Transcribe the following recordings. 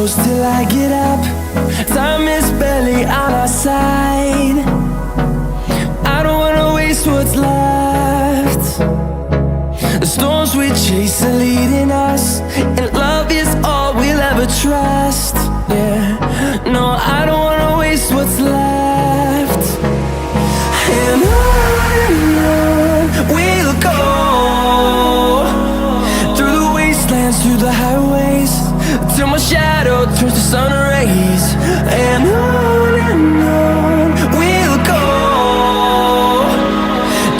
close till I get up. Time is barely on our side. I don't wanna waste what's left. The storms we chase are leading us, and love is all we'll ever trust. Yeah, no, I don't wanna waste what's left. And on we'll go, through the wastelands, through the highways, till my shadow turns to sun rays. And on we'll go,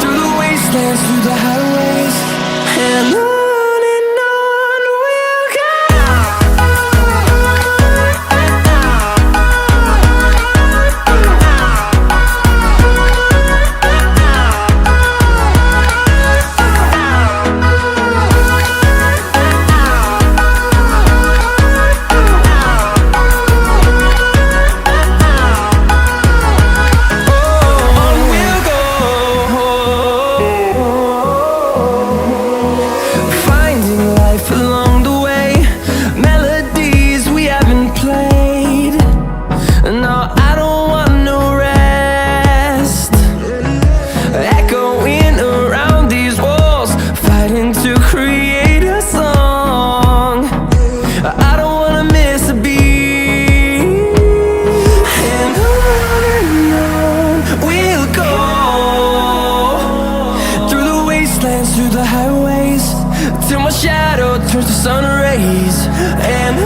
through the wastelands, through the highways, and on we'll go. Through the highways, till my shadow turns to sun rays. And